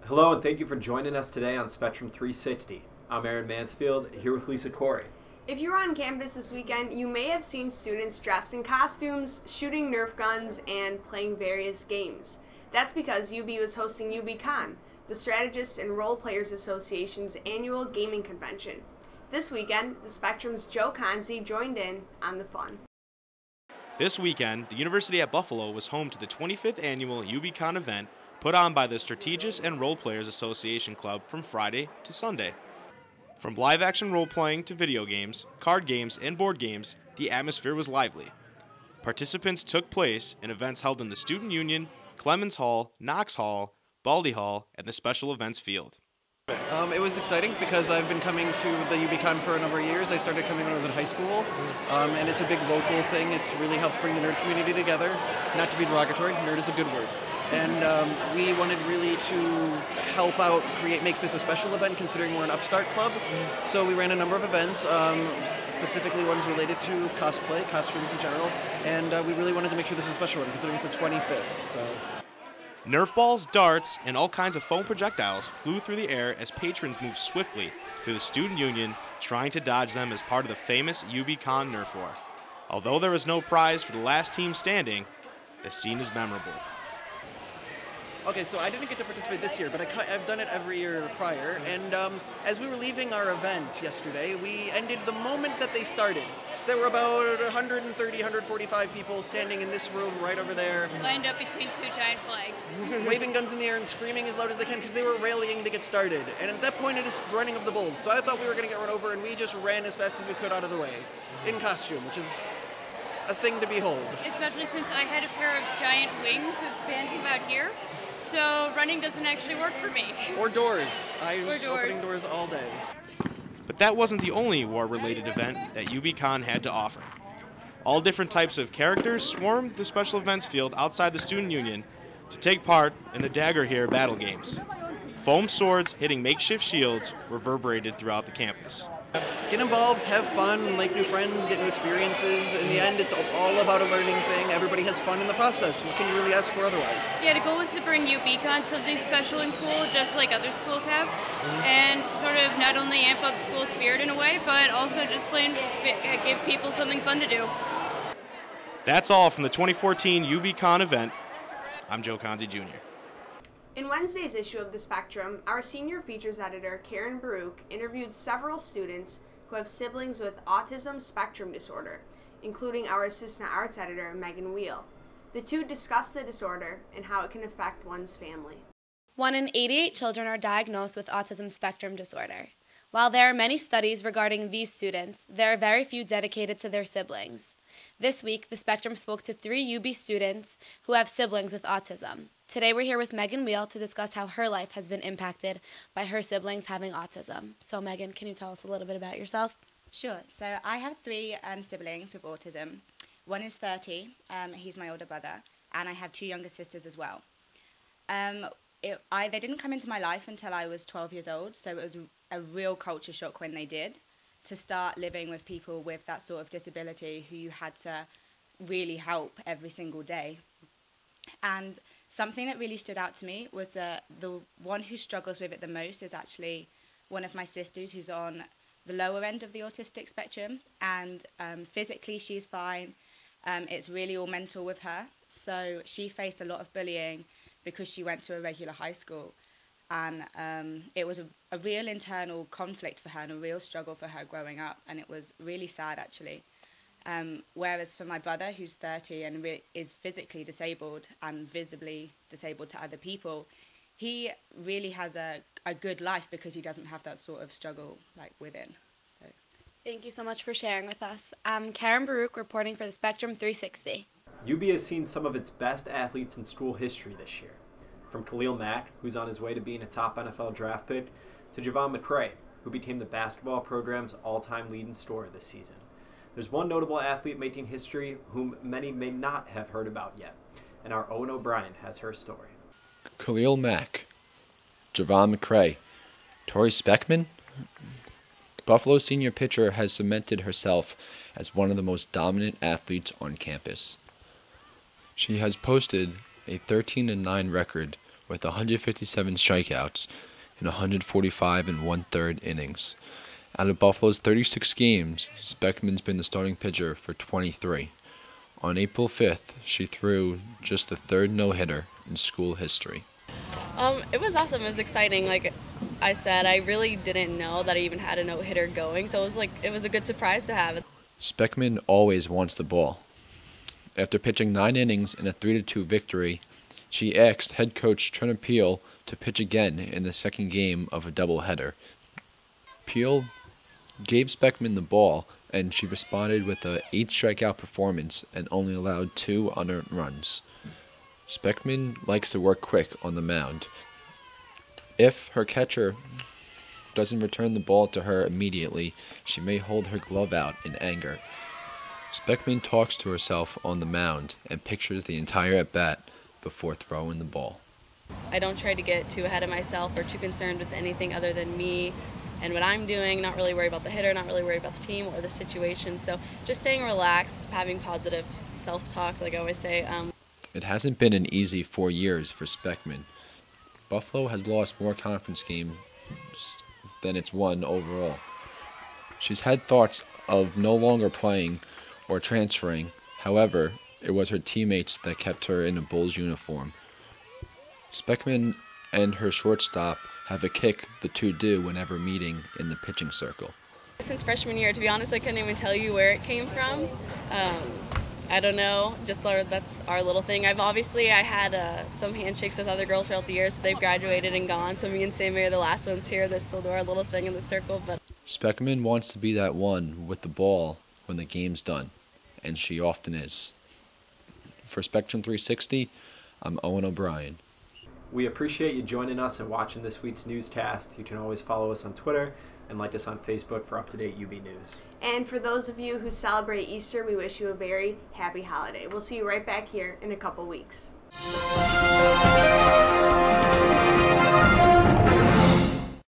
Hello and thank you for joining us today on Spectrum 360. I'm Aaron Mansfield, here with Lisa Khoury. If you were on campus this weekend, you may have seen students dressed in costumes, shooting Nerf guns, and playing various games. That's because UB was hosting UBCon, the Strategists and Role Players Association's annual gaming convention. This weekend, the Spectrum's Joe Konze joined in on the fun. This weekend, the University at Buffalo was home to the 25th annual UBCon event put on by the Strategists and Role Players Association Club from Friday to Sunday. From live-action role-playing to video games, card games, and board games, the atmosphere was lively. Participants took place in events held in the Student Union, Clemens Hall, Knox Hall, Baldy Hall, and the Special Events Field. It was exciting because I've been coming to the UBCon for a number of years. I started coming when I was in high school, and it's a big local thing. It really helps bring the nerd community together. Not to be derogatory, nerd is a good word. And we wanted really to help out, make this a special event considering we're an upstart club. So we ran a number of events, specifically ones related to cosplay, costumes in general, and we really wanted to make sure this was a special one considering it's the 25th. So. Nerf balls, darts, and all kinds of foam projectiles flew through the air as patrons moved swiftly through the Student Union, trying to dodge them as part of the famous UBCon Nerf War. Although there was no prize for the last team standing, the scene is memorable. Okay, so I didn't get to participate this year, but I've done it every year prior. And as we were leaving our event yesterday, we ended the moment that they started. So there were about 130, 145 people standing in this room right over there. Lined up between two giant flags. Waving guns in the air and screaming as loud as they can because they were rallying to get started. And at that point, it is running of the bulls. So I thought we were going to get run over, and we just ran as fast as we could out of the way in costume, which is a thing to behold. Especially since I had a pair of giant wings expanding about here. So running doesn't actually work for me. Or doors. I was opening doors all day. But that wasn't the only war-related event that UBCon had to offer. All different types of characters swarmed the special events field outside the Student Union to take part in the Dagger Here battle games. Foam swords hitting makeshift shields reverberated throughout the campus. Get involved, have fun, make new friends, get new experiences. In the end, it's all about a learning thing. Everybody has fun in the process. What can you really ask for otherwise? Yeah, the goal was to bring UBCon something special and cool, just like other schools have, and sort of not only amp up school spirit in a way, but also just give people something fun to do. That's all from the 2014 UBCon event. I'm Joe Konze Jr. In Wednesday's issue of The Spectrum, our senior features editor, Keren Baruch, interviewed several students who have siblings with autism spectrum disorder, including our assistant arts editor, Weal. The two discussed the disorder and how it can affect one's family. 1 in 88 children are diagnosed with autism spectrum disorder. While there are many studies regarding these students, there are very few dedicated to their siblings. This week, the Spectrum spoke to 3 UB students who have siblings with autism. Today we're here with Weal to discuss how her life has been impacted by her siblings having autism. So Megan, can you tell us a little bit about yourself? Sure. So I have 3 siblings with autism. One is 30, he's my older brother, and I have 2 younger sisters as well. They didn't come into my life until I was 12 years old, so it was a real culture shock when they did, to start living with people with that sort of disability who you had to really help every single day. And something that really stood out to me was that the one who struggles with it the most is actually one of my sisters who's on the lower end of the autistic spectrum, and physically she's fine. It's really all mental with her. So she faced a lot of bullying because she went to a regular high school. And it was a real internal conflict for her and a real struggle for her growing up, and it was really sad actually. Whereas for my brother, who's 30 and is physically disabled and visibly disabled to other people, he really has a good life because he doesn't have that sort of struggle within. So. Thank you so much for sharing with us. I'm Keren Baruch reporting for the Spectrum 360. UB has seen some of its best athletes in school history this year. From Khalil Mack, who's on his way to being a top NFL draft pick, to Javon McCray, who became the basketball program's all-time leading scorer this season. There's one notable athlete making history whom many may not have heard about yet, and our Owen O'Brien has her story. Khalil Mack, Javon McCray, Tori Speckman. Buffalo senior pitcher has cemented herself as one of the most dominant athletes on campus. She has posted a 13-9 record with 157 strikeouts in 145 1/3 innings. Out of Buffalo's 36 games, Speckman's been the starting pitcher for 23. On April 5th, she threw just the third no-hitter in school history. It was awesome. It was exciting. Like I said, I really didn't know that I even had a no-hitter going, so it was a good surprise to have. Speckman always wants the ball. After pitching 9 innings in a 3-2 victory, she asked head coach Trent Peel to pitch again in the second game of a doubleheader. Peel gave Speckman the ball, and she responded with a 8-strikeout performance and only allowed 2 unearned runs. Speckman likes to work quick on the mound. If her catcher doesn't return the ball to her immediately, she may hold her glove out in anger. Speckman talks to herself on the mound and pictures the entire at-bat before throwing the ball. I don't try to get too ahead of myself or too concerned with anything other than me and what I'm doing, not really worried about the hitter, not really worried about the team or the situation. So just staying relaxed, having positive self-talk, like I always say. It hasn't been an easy 4 years for Speckman. Buffalo has lost more conference games than it's won overall. She's had thoughts of no longer playing or transferring. However, it was her teammates that kept her in a Bulls uniform. Speckman and her shortstop have a kick the two do whenever meeting in the pitching circle. Since freshman year, to be honest, I couldn't even tell you where it came from. I don't know, that's our little thing. I had some handshakes with other girls throughout the years, but they've graduated and gone, so me and Sammy are the last ones here that still do our little thing in the circle. But Speckman wants to be that one with the ball when the game's done, and she often is. For Spectrum 360, I'm Owen O'Brien. We appreciate you joining us and watching this week's newscast. You can always follow us on Twitter and like us on Facebook for up-to-date UB news. And for those of you who celebrate Easter, we wish you a very happy holiday. We'll see you right back here in a couple weeks.